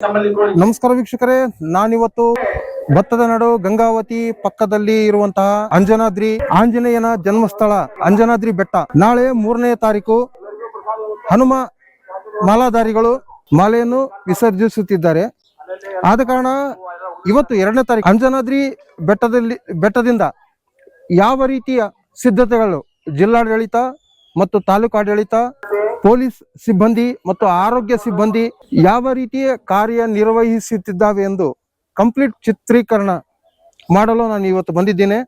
ನಮಸ್ಕಾರ ವೀಕ್ಷಕರೇ, ನಾನಿವತ್ತು ಭತ್ತದ ನಾಡು ಗಂಗಾವತಿ ಪಕ್ಕದಲ್ಲಿ ಇರುವಂತಹ ಅಂಜನಾದ್ರಿ ಆಂಜನೇಯನ ಜನ್ಮಸ್ಥಳ ಅಂಜನಾದ್ರಿ ಬೆಟ್ಟ. ನಾಳೆ 3ನೇ ತಾರೀಕು ಹನುಮ ಮಾಲಾಧಾರಿಗಳು ಮಾಲೆಯನ್ನು ವಿಸರ್ಜಿಸುತ್ತಿದ್ದಾರೆ. ಆದ ಕಾರಣ ಇವತ್ತು 2ನೇ ತಾರೀಕು ಅಂಜನಾದ್ರಿ ಬೆಟ್ಟದಿಂದ ಯಾವ ರೀತಿಯ ಸಿದ್ಧತೆಗಳು ಜಿಲ್ಲಾಡಳಿತ ಮತ್ತು ತಾಲೂಕು ಆಡಳಿತ, ಪೊಲೀಸ್ ಸಿಬ್ಬಂದಿ ಮತ್ತು ಆರೋಗ್ಯ ಸಿಬ್ಬಂದಿ ಯಾವ ರೀತಿಯ ಕಾರ್ಯನಿರ್ವಹಿಸುತ್ತಿದ್ದಾವೆ ಎಂದು ಕಂಪ್ಲೀಟ್ ಚಿತ್ರೀಕರಣ ಮಾಡಲು ನಾನು ಇವತ್ತು ಬಂದಿದ್ದೇನೆ.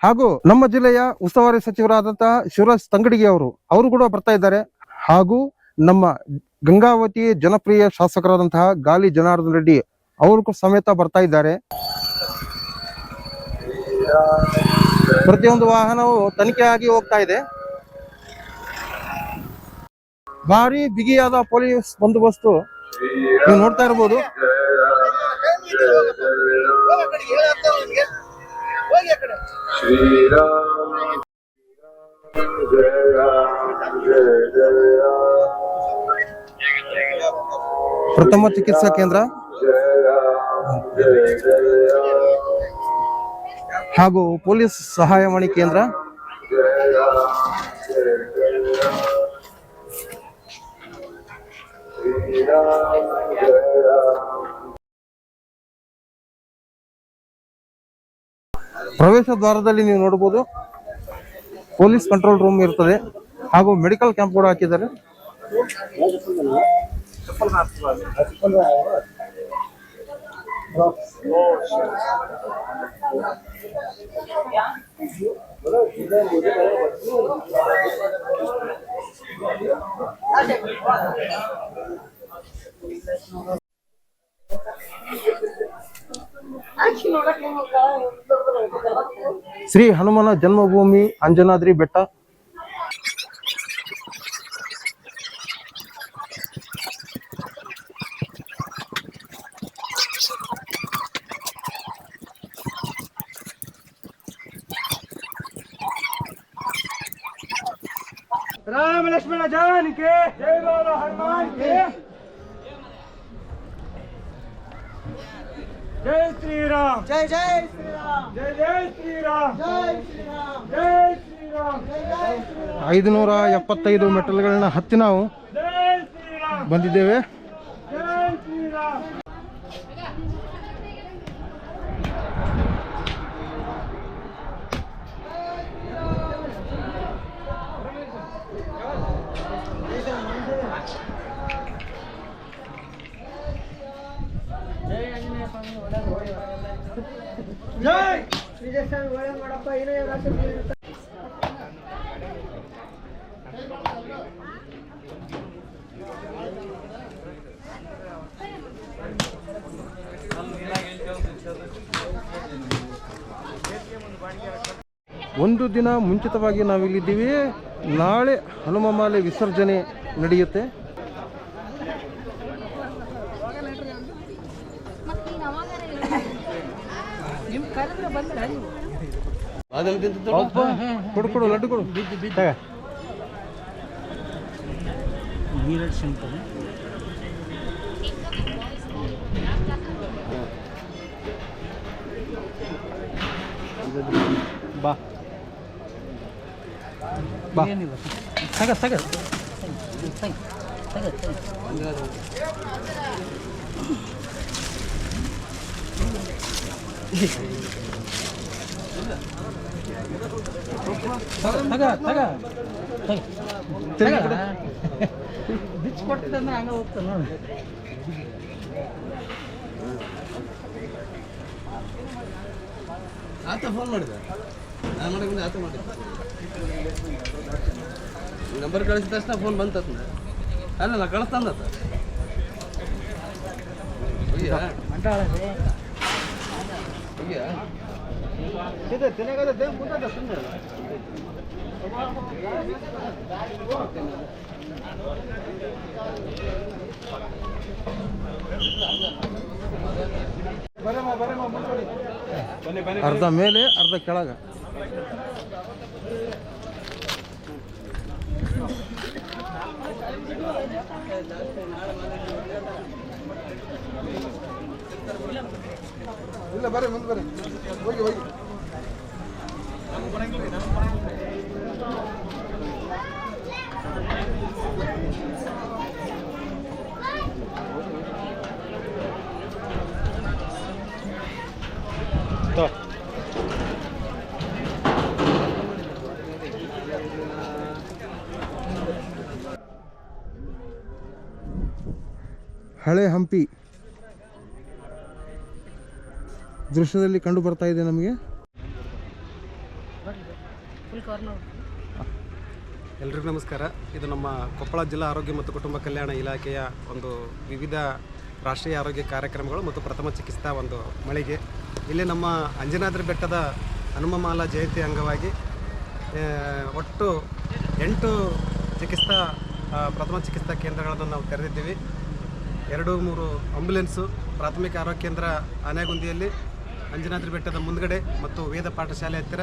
ಹಾಗೂ ನಮ್ಮ ಜಿಲ್ಲೆಯ ಉಸ್ತುವಾರಿ ಸಚಿವರಾದಂತಹ ಶಿವರಾಜ್ ತಂಗಡಗಿ ಅವರು ಕೂಡ ಬರ್ತಾ ಇದ್ದಾರೆ. ಹಾಗೂ ನಮ್ಮ ಗಂಗಾವತಿ ಜನಪ್ರಿಯ ಶಾಸಕರಾದಂತಹ ಗಾಲಿ ಜನಾರ್ದನ್ ರೆಡ್ಡಿ ಅವರು ಸಮೇತ ಬರ್ತಾ ಇದ್ದಾರೆ. ಪ್ರತಿಯೊಂದು ವಾಹನವು ತನಿಖೆ ಆಗಿ ಹೋಗ್ತಾ ಇದೆ. ಭಾರಿ ಬಿಗಿಯಾದ ಪೊಲೀಸ್ ಬಂದೋಬಸ್ತು ನೀವು ನೋಡ್ತಾ ಇರಬಹುದು. ಪ್ರಥಮ ಚಿಕಿತ್ಸಾ ಕೇಂದ್ರ ಹಾಗೂ ಪೊಲೀಸ್ ಸಹಾಯವಾಣಿ ಕೇಂದ್ರ, ಪ್ರವೇಶ ದ್ವಾರದಲ್ಲಿ ನೀವು ನೋಡಬಹುದು ಪೊಲೀಸ್ ಕಂಟ್ರೋಲ್ ರೂಮ್ ಇರ್ತದೆ ಹಾಗೂ ಮೆಡಿಕಲ್ ಕ್ಯಾಂಪ್ ಕೂಡ ಹಾಕಿದ್ದಾರೆ. ಶ್ರೀ ಹನುಮನ ಜನ್ಮಭೂಮಿ ಅಂಜನಾದ್ರಿ ಬೆಟ್ಟ. राम लक्ष्मण जान के जय बोलो हनुमान के जय श्री राम जय जय श्री राम जय जय श्री राम जय श्री राम जय श्री राम जय श्री राम 575 ಮೆಟಲ್ಗಳನ್ನ ಹತ್ತಿ ನಾವು जय श्री राम ಬಂದಿದ್ದೇವೆ. जय श्री राम जय विजय स्वामी ಒಳ್ಳೆ ಮಾಡಪ್ಪ ಏನೋ ರಾಷ್ಟ್ರ ಒಂದು ದಿನ ಮುಂಚಿತವಾಗಿ ನಾವಿಲ್ಲಿದ್ದೀವಿ. ನಾಳೆ ಹನುಮ ಮಾಲೆ ವಿಸರ್ಜನೆ ನಡೆಯುತ್ತೆ. ಕೊಡು ಲಡ್ಡು ಕೊಡು. ಬಾ ಬಾ ತಗ ಬಿಚ್ಚಿ ಕೊಟ್ಟಿದ್ದಂದ್ರೆ ಹಂಗ ಹೋಗ್ತಾನೆ ನೋಡಿ. ಆತ ಫೋನ್ ಮಾಡಿದೆ, ನಾನು ಮಾಡಕ್ಕೆ ಆತ ಮಾಡಿದ್ದೆ. ನಂಬರ್ ಕಳಿಸಿದ ತಕ್ಷಣ ಫೋನ್ ಬಂತ. ಅಲ್ಲ ನಾ ಕಳಿಸ್ತಂದ ಅರ್ಧ ಮೇಲೆ ಅರ್ಧ ಕೆಳಗ. ಹಳೆ ಹಂಪಿ ದೃಶ್ಯದಲ್ಲಿ ಕಂಡು ಬರ್ತಾ ಇದೆ ನಮಗೆ. ಎಲ್ರಿಗೂ ನಮಸ್ಕಾರ. ಇದು ನಮ್ಮ ಕೊಪ್ಪಳ ಜಿಲ್ಲಾ ಆರೋಗ್ಯ ಮತ್ತು ಕುಟುಂಬ ಕಲ್ಯಾಣ ಇಲಾಖೆಯ ಒಂದು ವಿವಿಧ ರಾಷ್ಟ್ರೀಯ ಆರೋಗ್ಯ ಕಾರ್ಯಕ್ರಮಗಳು ಮತ್ತು ಪ್ರಥಮ ಚಿಕಿತ್ಸಾ ಒಂದು ಮಳಿಗೆ. ಇಲ್ಲಿ ನಮ್ಮ ಅಂಜನಾದ್ರಿ ಬೆಟ್ಟದ ಹನುಮಮಾಲಾ ಜಯಂತಿ ಅಂಗವಾಗಿ ಒಟ್ಟು 8 ಚಿಕಿತ್ಸಾ ಪ್ರಥಮ ಚಿಕಿತ್ಸಾ ಕೇಂದ್ರಗಳನ್ನು ನಾವು ತೆರೆದಿದ್ದೀವಿ. 2-3 ಆಂಬ್ಯುಲೆನ್ಸು, ಪ್ರಾಥಮಿಕ ಆರೋಗ್ಯ ಕೇಂದ್ರ ಆನೆಗುಂದಿಯಲ್ಲಿ, ಅಂಜನಾದ್ರಿ ಬೆಟ್ಟದ ಮುಂದ್ಗಡೆ ಮತ್ತು ವೇದ ಪಾಠಶಾಲೆ ಹತ್ತಿರ,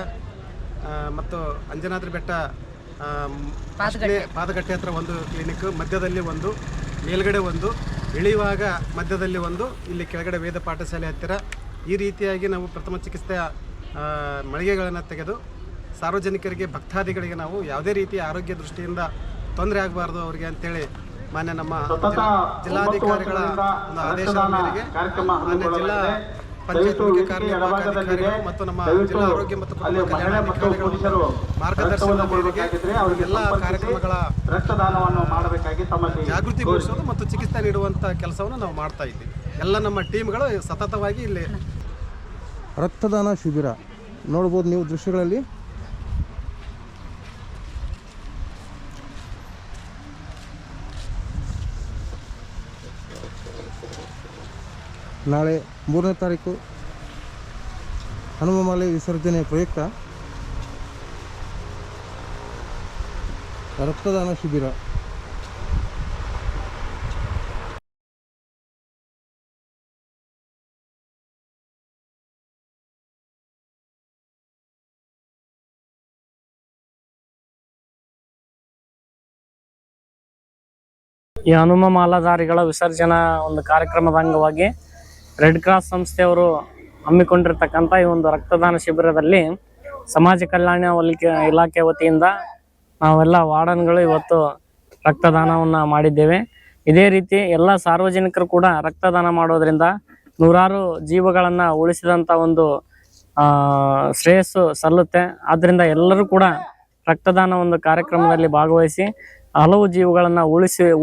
ಮತ್ತು ಅಂಜನಾದ್ರಿ ಬೆಟ್ಟ ಪಾದಗಟ್ಟೆ ಹತ್ರ ಒಂದು ಕ್ಲಿನಿಕ್, ಮಧ್ಯದಲ್ಲಿ ಒಂದು, ಮೇಲ್ಗಡೆ ಒಂದು, ಇಳಿಯುವಾಗ ಮಧ್ಯದಲ್ಲಿ ಒಂದು, ಇಲ್ಲಿ ಕೆಳಗಡೆ ವೇದ ಪಾಠಶಾಲೆ ಹತ್ತಿರ. ಈ ರೀತಿಯಾಗಿ ನಾವು ಪ್ರಥಮ ಚಿಕಿತ್ಸೆಯ ಮಳಿಗೆಗಳನ್ನು ತೆಗೆದು ಸಾರ್ವಜನಿಕರಿಗೆ, ಭಕ್ತಾದಿಗಳಿಗೆ ನಾವು ಯಾವುದೇ ರೀತಿಯ ಆರೋಗ್ಯ ದೃಷ್ಟಿಯಿಂದ ತೊಂದರೆ ಆಗಬಾರ್ದು ಅವರಿಗೆ ಅಂತೇಳಿ ಮಾನ್ಯ ನಮ್ಮ ಜಿಲ್ಲಾಧಿಕಾರಿಗಳ ಒಂದು ಆದೇಶದ ಮೇರೆಗೆ ಮಾನ್ಯ ಜಿಲ್ಲಾ ಪಂಚಾಯತ್ ಮುಖ್ಯ ಕಾರ್ಯನಿರ್ವಾಹಕಾಧಿಕಾರಿಗಳು ಮತ್ತು ನಮ್ಮ ಜಿಲ್ಲಾ ಆರೋಗ್ಯ ಮತ್ತು ಕುಟುಂಬ ಕಲ್ಯಾಣಾಧಿಕಾರಿಗಳ ಮಾರ್ಗದರ್ಶನದ ಮೇರೆಗೆ ಎಲ್ಲ ಕಾರ್ಯಕ್ರಮಗಳ ರಕ್ತದಾನವನ್ನು ಮಾಡಬೇಕಾಗಿ ತಮ್ಮಲ್ಲಿ ಜಾಗೃತಿಗೊಳಿಸೋದು ಮತ್ತು ಚಿಕಿತ್ಸೆ ನೀಡುವಂಥ ಕೆಲಸವನ್ನು ನಾವು ಮಾಡ್ತಾ ಇದ್ದೀವಿ. ಎಲ್ಲ ನಮ್ಮ ಟೀಮ್ಗಳು ಸತತವಾಗಿ ಇಲ್ಲಿ ರಕ್ತದಾನ ಶಿಬಿರ ನೋಡ್ಬೋದು ನೀವು ದೃಶ್ಯಗಳಲ್ಲಿ. ನಾಳೆ 3ನೇ ತಾರೀಕು ಹನುಮಮಾಲೆ ವಿಸರ್ಜನೆ ಪ್ರಯುಕ್ತ ರಕ್ತದಾನ ಶಿಬಿರ. ಈ ಹನುಮ ಮಾಲಾಧಾರಿಗಳ ವಿಸರ್ಜನಾ ಒಂದು ಕಾರ್ಯಕ್ರಮದ ಅಂಗವಾಗಿ ರೆಡ್ ಕ್ರಾಸ್ ಸಂಸ್ಥೆಯವರು ಹಮ್ಮಿಕೊಂಡಿರ್ತಕ್ಕಂಥ ಈ ಒಂದು ರಕ್ತದಾನ ಶಿಬಿರದಲ್ಲಿ ಸಮಾಜ ಕಲ್ಯಾಣ ಇಲಾಖೆ ವತಿಯಿಂದ ನಾವೆಲ್ಲ ವಾರ್ಡನ್ಗಳು ಇವತ್ತು ರಕ್ತದಾನವನ್ನು ಮಾಡಿದ್ದೇವೆ. ಇದೇ ರೀತಿ ಎಲ್ಲ ಸಾರ್ವಜನಿಕರು ಕೂಡ ರಕ್ತದಾನ ಮಾಡೋದ್ರಿಂದ ನೂರಾರು ಜೀವಗಳನ್ನು ಉಳಿಸಿದಂಥ ಒಂದು ಶ್ರೇಯಸ್ಸು ಸಲ್ಲುತ್ತೆ. ಆದ್ದರಿಂದ ಎಲ್ಲರೂ ಕೂಡ ರಕ್ತದಾನ ಒಂದು ಕಾರ್ಯಕ್ರಮದಲ್ಲಿ ಭಾಗವಹಿಸಿ ಹಲವು ಜೀವಗಳನ್ನು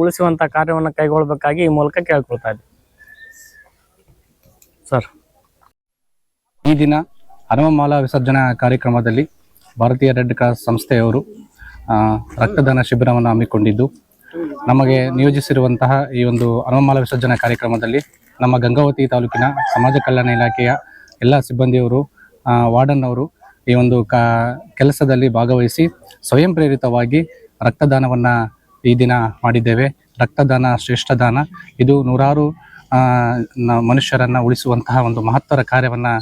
ಉಳಿಸುವಂಥ ಕಾರ್ಯವನ್ನು ಕೈಗೊಳ್ಳಬೇಕಾಗಿ ಈ ಮೂಲಕ ಕೇಳ್ಕೊಳ್ತಾ ಇದ್ದೀವಿ ಸರ್. ಈ ದಿನ ಹನುಮಮಾಲಾ ವಿಸರ್ಜನಾ ಕಾರ್ಯಕ್ರಮದಲ್ಲಿ ಭಾರತೀಯ ರೆಡ್ ಕ್ರಾಸ್ ಸಂಸ್ಥೆಯವರು ರಕ್ತದಾನ ಶಿಬಿರವನ್ನು ಹಮ್ಮಿಕೊಂಡಿದ್ದು, ನಮಗೆ ನಿಯೋಜಿಸಿರುವಂತಹ ಈ ಒಂದು ಹನುಮಮಾಲಾ ವಿಸರ್ಜನಾ ಕಾರ್ಯಕ್ರಮದಲ್ಲಿ ನಮ್ಮ ಗಂಗಾವತಿ ತಾಲೂಕಿನ ಸಮಾಜ ಕಲ್ಯಾಣ ಇಲಾಖೆಯ ಎಲ್ಲ ಸಿಬ್ಬಂದಿಯವರು, ವಾರ್ಡನ್ ಅವರು ಈ ಒಂದು ಕೆಲಸದಲ್ಲಿ ಭಾಗವಹಿಸಿ ಸ್ವಯಂ ಪ್ರೇರಿತವಾಗಿ ರಕ್ತದಾನವನ್ನು ಈ ದಿನ ಮಾಡಿದ್ದೇವೆ. ರಕ್ತದಾನ ಶ್ರೇಷ್ಠ ದಾನ. ಇದು ನೂರಾರು ಮನುಷ್ಯರನ್ನು ಉಳಿಸುವಂತಹ ಒಂದು ಮಹತ್ತರ ಕಾರ್ಯವನ್ನು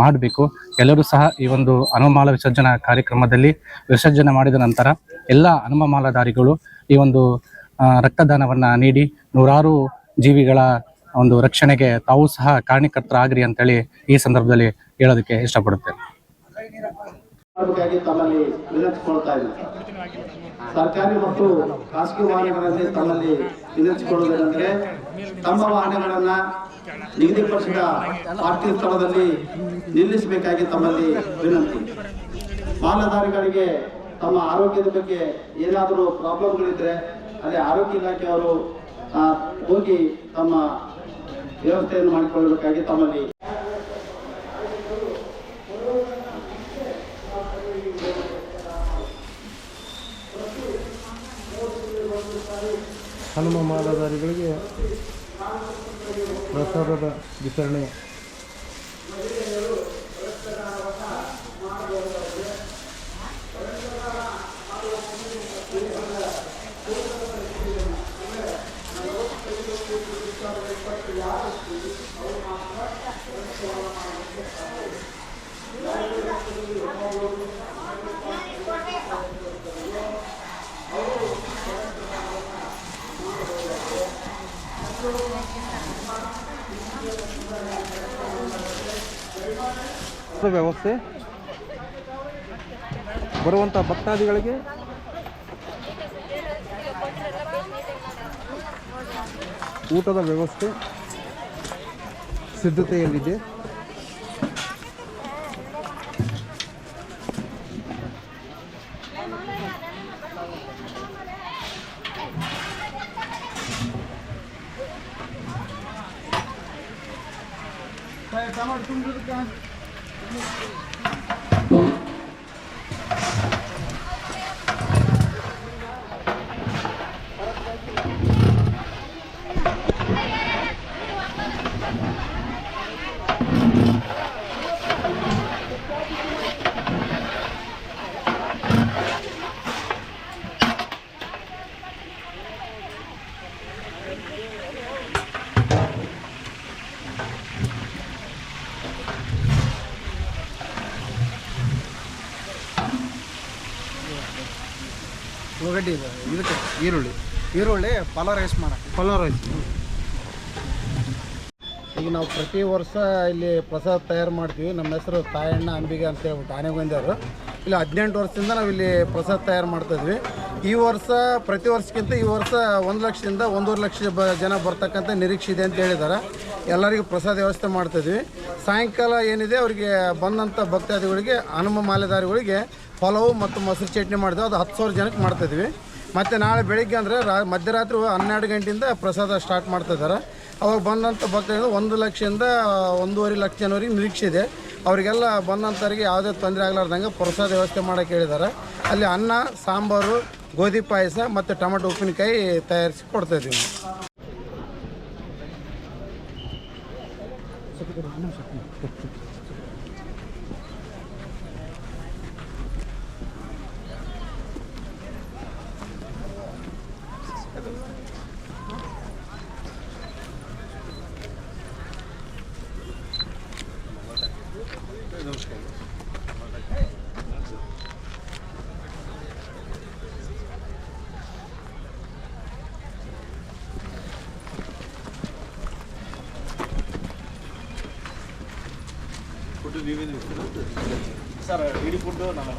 ಮಾಡಬೇಕು. ಎಲ್ಲರೂ ಸಹ ಈ ಒಂದು ಹನುಮಮಾಲಾ ವಿಸರ್ಜನಾ ಕಾರ್ಯಕ್ರಮದಲ್ಲಿ ವಿಸರ್ಜನೆ ಮಾಡಿದ ನಂತರ ಎಲ್ಲ ಹನುಮಮಾಲಾಧಾರಿಗಳು ಈ ಒಂದು ರಕ್ತದಾನವನ್ನು ನೀಡಿ ನೂರಾರು ಜೀವಿಗಳ ಒಂದು ರಕ್ಷಣೆಗೆ ತಾವು ಸಹ ಕಾರಣಕರ್ತರಾಗ್ರಿ ಅಂತೇಳಿ ಈ ಸಂದರ್ಭದಲ್ಲಿ ಹೇಳೋದಕ್ಕೆ ಇಷ್ಟಪಡುತ್ತೇನೆ. ತಮ್ಮಲ್ಲಿ ವಿನಂತಿಸಿಕೊಳ್ತಾ ಇದ್ದೀನಿ. ಸರ್ಕಾರಿ ಮತ್ತು ಖಾಸಗಿ ವಾಹನಗಳಲ್ಲಿ ತಮ್ಮಲ್ಲಿ ವಿನಂತಿಸಿಕೊಳ್ಳುವುದೇನೆಂದರೆ ತಮ್ಮ ವಾಹನಗಳನ್ನ ನಿಗದಿಪಡಿಸಿದ ಪಾರ್ಕಿಂಗ್ ಸ್ಥಳದಲ್ಲಿ ನಿಲ್ಲಿಸಬೇಕಾಗಿ ತಮ್ಮಲ್ಲಿ ವಿನಂತಿ. ಮಾಲಾಧಾರಿಗಳಿಗೆ ತಮ್ಮ ಆರೋಗ್ಯದ ಬಗ್ಗೆ ಏನಾದರೂ ಪ್ರಾಬ್ಲಮ್ಗಳಿದ್ರೆ ಅಲ್ಲಿ ಆರೋಗ್ಯ ಇಲಾಖೆಯವರು ಹೋಗಿ ತಮ್ಮ ವ್ಯವಸ್ಥೆಯನ್ನು ಮಾಡಿಕೊಳ್ಳಬೇಕಾಗಿ ತಮ್ಮಲ್ಲಿ ಹನುಮಮಾಲಾಧಾರಿಗಳಿಗೆ ಪ್ರಸಾದದ ವಿತರಣೆ. ವ್ಯವಸ್ಥೆ ಬರುವಂಥ ಭಕ್ತಾದಿಗಳಿಗೆ ಊಟದ ವ್ಯವಸ್ಥೆ ಸಿದ್ಧತೆಯಲ್ಲಿದೆ. ಉಳ್ಳಾಗಡ್ಡಿ ಇದಕ್ಕೆ ಈರುಳ್ಳಿ ಪಲಾವ್ ರೈಸ್ ಮಾಡೋಕ್ಕೆ. ಪಲಾವ್ ರೈಸ್. ಈಗ ನಾವು ಪ್ರತಿ ವರ್ಷ ಇಲ್ಲಿ ಪ್ರಸಾದ ತಯಾರು ಮಾಡ್ತೀವಿ. ನಮ್ಮ ಹೆಸರು ತಾಯಣ್ಣ ಅಂಬಿಗೆ ಅಂತ ಹೇಳ್ಬಿಟ್ಟು ಆನೆಗೊಂದಿಯವರು. ಇಲ್ಲಿ 18 ವರ್ಷದಿಂದ ನಾವು ಇಲ್ಲಿ ಪ್ರಸಾದ ತಯಾರು ಮಾಡ್ತಾಯಿದ್ವಿ. ಈ ವರ್ಷ ಪ್ರತಿ ವರ್ಷಕ್ಕಿಂತ ಈ ವರ್ಷ 1 ಲಕ್ಷದಿಂದ 1.5 ಲಕ್ಷ ಜನ ಬರ್ತಕ್ಕಂಥ ನಿರೀಕ್ಷೆ ಇದೆ ಅಂತ ಹೇಳಿದ್ದಾರೆ. ಎಲ್ಲರಿಗೂ ಪ್ರಸಾದ ವ್ಯವಸ್ಥೆ ಮಾಡ್ತಾಯಿದ್ವಿ. ಸಾಯಂಕಾಲ ಏನಿದೆ ಅವರಿಗೆ ಬಂದಂಥ ಭಕ್ತಾದಿಗಳಿಗೆ ಹನುಮ ಮಾಲೆದಾರಿಗಳಿಗೆ ಪಲಾವು ಮತ್ತು ಮೊಸರು ಚಟ್ನಿ ಮಾಡಿದ್ವಿ. ಅದು 10,000 ಜನಕ್ಕೆ ಮಾಡ್ತಾಯಿದ್ವಿ. ಮತ್ತು ನಾಳೆ ಬೆಳಿಗ್ಗೆ ಅಂದರೆ ಮಧ್ಯರಾತ್ರಿ 12 ಗಂಟೆಯಿಂದ ಪ್ರಸಾದ ಸ್ಟಾರ್ಟ್ ಮಾಡ್ತಾಯಿದ್ದಾರೆ. ಅವಾಗ ಬಂದಂಥ ಭಕ್ತರಿಂದ 1 ಲಕ್ಷದಿಂದ 1.5 ಲಕ್ಷ ಜನವರೆಗೆ ನಿರೀಕ್ಷೆ ಇದೆ. ಅವರಿಗೆಲ್ಲ ಬಂದಂಥವ್ರಿಗೆ ಯಾವುದೇ ತೊಂದರೆ ಆಗಲಾರ್ದಂಗೆ ಪ್ರಸಾದ ವ್ಯವಸ್ಥೆ ಮಾಡೋಕ್ಕೆ ಹೇಳಿದ್ದಾರೆ. ಅಲ್ಲಿ ಅನ್ನ, ಸಾಂಬಾರು, ಗೋಧಿ ಪಾಯಸ ಮತ್ತು ಟೊಮೆಟೊ ಉಪ್ಪಿನಕಾಯಿ ತಯಾರಿಸಿ ಕೊಡ್ತಾಯಿದ್ದೀವಿ. ಸರ್ ಇಡೀ ಫುಡ್ಡು ನಾನು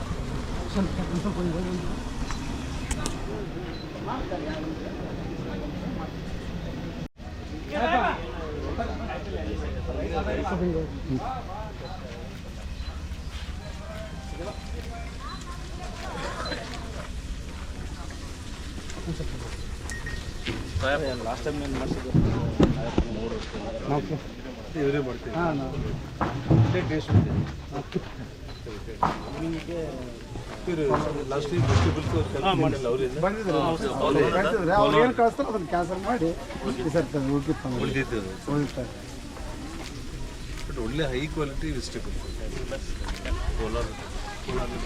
ಲಾಸ್ಟ್ ಟೈಮ್ ಏನು ಮಾಡಿಸಿದ್ರು ಇವರೇ ಮಾಡ್ತೀವಿ. ಹಾಂ ನಾವು ಟೇಸ್ಟ್ ಲಾಸ್ಟ್ ವೀಕ್ ವೆಜಿಟೇಬಲ್ಸ್ ಮಾಡಿಲ್ಲ ಅವರಿಂದ ಬಂದಿದ್ದಾರೆ. ಅವ್ರು ಏನು ಕಳಿಸ್ತಾರೆ ಅದನ್ನು ಕ್ಯಾನ್ಸಲ್ ಮಾಡಿ ಉಳಿದಿದ್ದು ಬಟ್ ಒಳ್ಳೆ ಹೈ ಕ್ವಾಲಿಟಿ ವೆಜಿಟೇಬಲ್ಸ್ ಕೋಲಾರ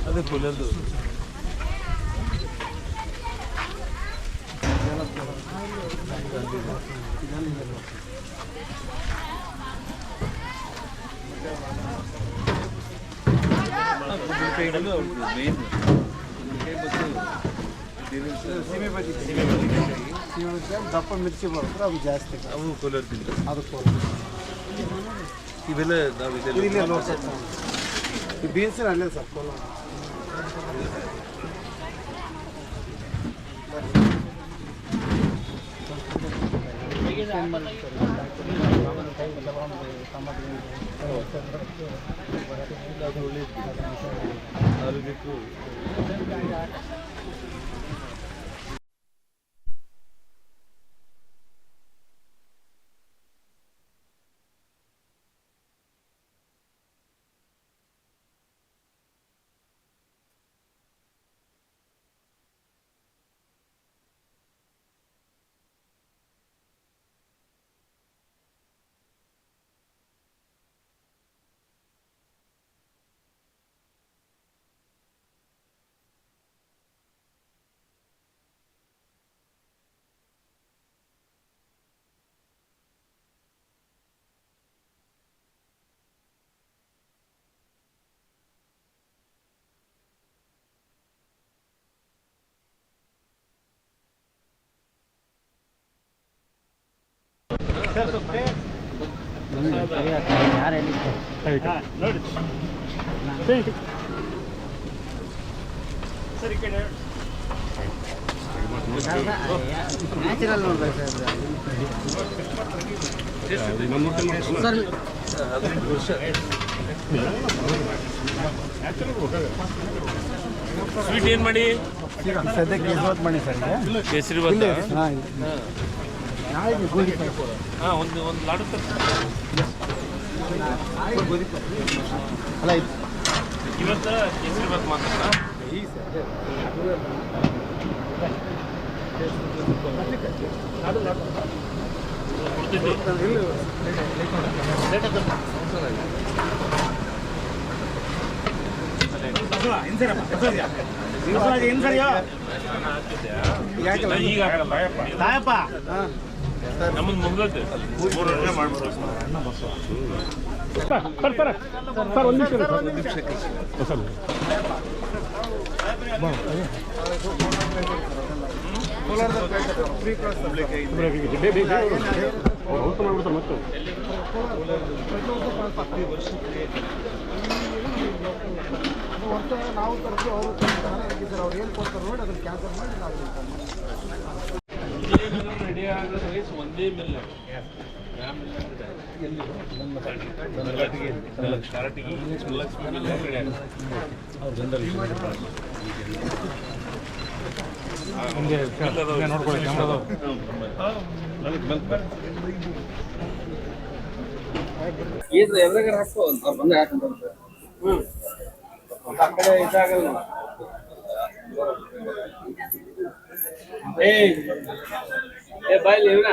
ಅದೇ ಕೋಲಾರದು ಮೇನ್ ಸೀಮೆ ಬಜ್ಜಿ ದಪ್ಪ ಮಿರ್ಚಿ ಬರುತ್ತೆ ಅದು ಜಾಸ್ತಿ. ಅವು ಕೋಲಾರ ತಿಂದು ಅದಕ್ಕೆ ಇವೆಲ್ಲ ನಾವು ಇಲ್ಲೇ ಈ ಬೀನ್ಸಿನ ಅಲ್ಲೇ ಸರ್ ಕೋಲಾರ. ಆರೋಗ್ಯಕ್ಕೂ ಯಾರು ಹೇಳಿ ನ್ಯಾಚುರಲ್ ನೋಡ್ಬೇಕು ಸರ್. ಸ್ವೀಟ್ ಏನು ಮಾಡಿ ಸದ್ಯಕ್ಕೆ ಇವತ್ತು ಮಾಡಿ ಸರ್ ಕೇಸರಿ ಬಂದ ಹಾಂ ಒಂದು ಲಾಡು ಅಲ್ಲ ಇವತ್ತು ಕೇಸರಿ ಬಾತ್ ಮಾತ್ರ ಈಗ ನಮ್ಮದು ಮುಗ್ದೈತೆ 3 ವರ್ಷ ಮಾಡ್ಬೋದು. ನಾವು ತರಿಸಿ ಅವರು ಅವ್ರು ಏನು ಕೊಡ್ತಾರೆ ನೋಡಿ ಅದನ್ನು ಕ್ಯಾನ್ಸಲ್ ಮಾಡಿ ನಾವು ರೆಡಿ ಆಗೋ ರೈಸ್ ಒಂದೇ ಮಿಲ್ ನೋಡ್ಕೊಳ್ಳಿ ಎದ್ರಾಗ ಹಾಕೋ ಬಂದ ಹಾಕೊಂಡ್ರೆ ಆ ಕಡೆ ಇದಾಗಲ್ಲ. ಬಾಯ್ಲಿ ಇವ್ರ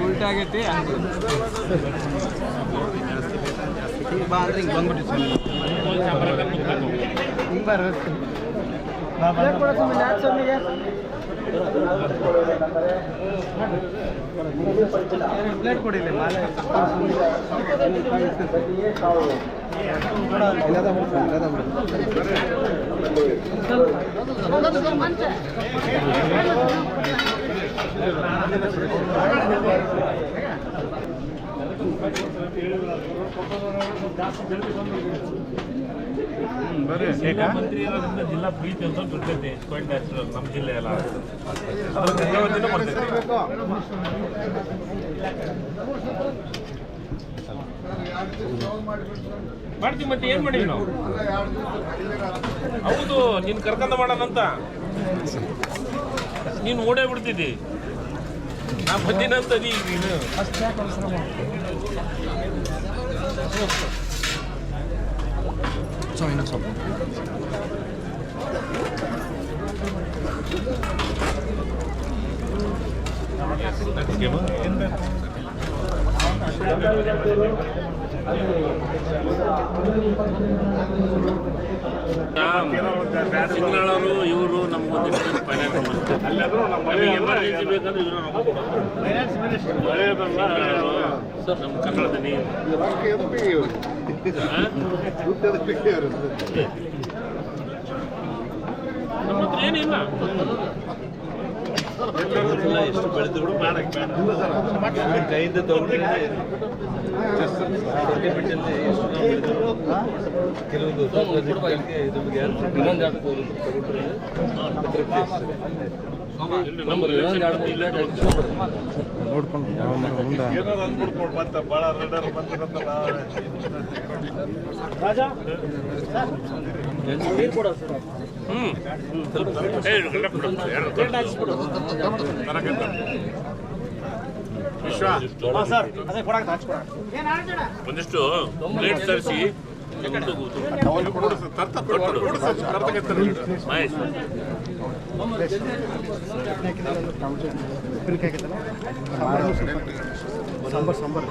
ಉಲ್ಟಾ ಆಗೈತಿ ಬಾ ಅಂದ್ರೆ ಹಿಂಗೆ ಬಂದ್ಬಿಟ್ಟು ಪ್ಲೇಟ್ ಕೊಡಿಲ್ಲ ಮಾಲೆ ಮಂತ್ರಿ ಇರೋದ್ರಿಂದ ಜಿಲ್ಲಾ ಪ್ರೀತಿ ಅಂತ ಬರ್ತೈತೆ ಕ್ವೈಟ್ ನ್ಯಾಚುರಲ್ ನಮ್ಮ ಜಿಲ್ಲೆ ಎಲ್ಲ ಅದ್ರ ಗಂಗಾವತಿನೂ ಬರ್ತೈತೆ. ಮಾಡ್ತೀವಿ ಮತ್ತೆ ಏನು ಮಾಡೀವಿ ನಾವು? ಹೌದು ನೀನು ಕರ್ಕೊಂಡ ಮಾಡೋಣಂತ ನೀನು ಓಡೇ ಬಿಡ್ತಿದ್ದಿ. ನಾ ಬಂದಿನಂತ ನೀನು ಸಿಂಗ್ನಾಳವರು ಇವರು ನಮ್ಗೊಂದಿಷ್ಟು ಫೈನಾನ್ಸ್ ಎಮರ್ಜೆನ್ಸಿ ಬೇಕಂದ್ರೆ ಇವರು ಸರ್ ನಮ್ಮ ಕನ್ನಡದ ನೀರು ನಮ್ಮ ಹತ್ರ ಏನಿಲ್ಲ. ಎಷ್ಟು ಬೆಳೆದ್ರು ಕೈಯಿಂದ ಕೆಲವೊಂದು ನೋಡ್ಕೊಂಡು ಭಾಳ ರೈಡರ್ ಬಂದಿರತ್ತಲ್ಲ ಒಂದಿಷ್ಟು ಪ್ಲೇಟ್ ತರಿಸಿ ಮಹೇಶ್ ಸಾಂಬಾರ್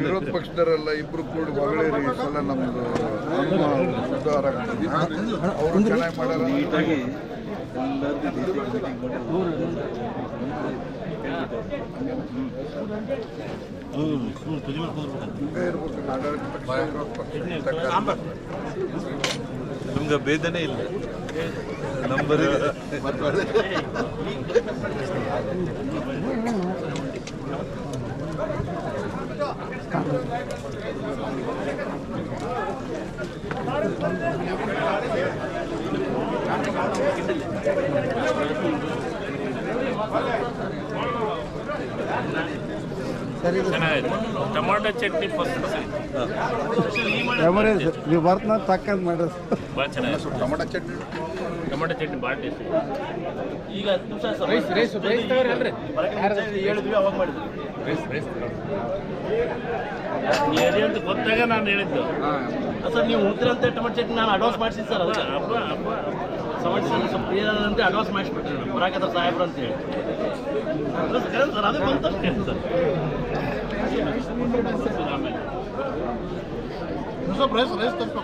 ವಿರೋಧ ಪಕ್ಷದವರೆಲ್ಲ ಇಬ್ರು ಕೂಡಿ ಮಗಳಿರಿ ಈ ಸಲ ನಮ್ದು ಸುಧಾರ ಆಗ್ತದೆ. ಅವರು ಚೆನ್ನಾಗಿ ಮಾಡಲ್ಲ ನೀಟಾಗಿ ನಮ್ಗೆ ಭೇದನೆ ಇಲ್ಲ ನಂಬರ್ ಚೆನ್ನಾಗಿತ್ತು. ಟೊಮಾಟೊ ಚಟ್ನಿ ಫಸ್ಟ್ ನೀವು ಬರ್ತ ತಕ್ಕಂತ ಮಾಡೋದು ಭಾಳ ಚೆನ್ನಾಗಿತ್ತು. ಟೊಮಟ ಚಟ್ನಿ ಟೊಮಾಟೊ ಚಟ್ನಿ ಭಾಳ ಟೇಸ್ಟಿ. ಈಗ 10 ನಿಮಿಷ ಹೇಳಿದ್ವಿ ಅವಾಗ ಮಾಡಿದ್ವಿ. ಏನೇ ಅಂತ ಗೊತ್ತಾಗ ನಾನು ಹೇಳಿದ್ದು. ಸರ್ ನೀವು ಉಂತಿರಂತೆ ಟೊಮೆಟೊ ಚಟ್ನಿ ನಾನು ಅಡ್ವಾನ್ಸ್ ಮಾಡಿಸಿ ಸರ್. ಅದಕ್ಕೆ ಹಬ್ಬ ಹಬ್ಬ ಸಮಸ್ಯೆ ಸ್ವಲ್ಪ ಏನಂತೆ ಅಡ್ವಾನ್ಸ್ ಮಾಡಿಸ್ಬಿಟ್ರಿ ಬರಾಕತ್ತ ಸಾಹೇಬ್ರು ಅಂತೇಳಿ ಸರ್. ಅದು ಬಂತಷ್ಟೇ ಸರ್. ಆಮೇಲೆ ಸ್ವಲ್ಪ ರೈಸ್ ತರ್ಬೇಕು.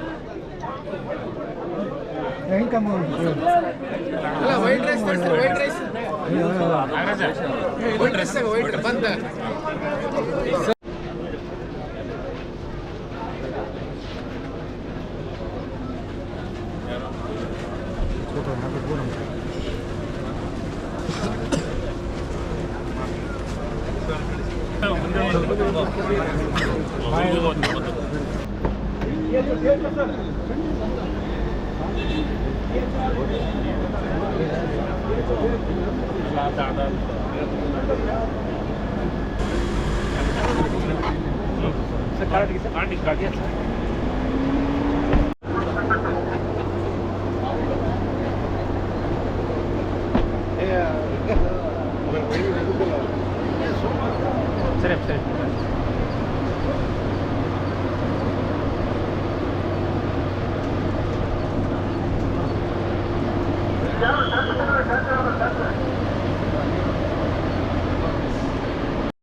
ಸರಿ ಸರಿ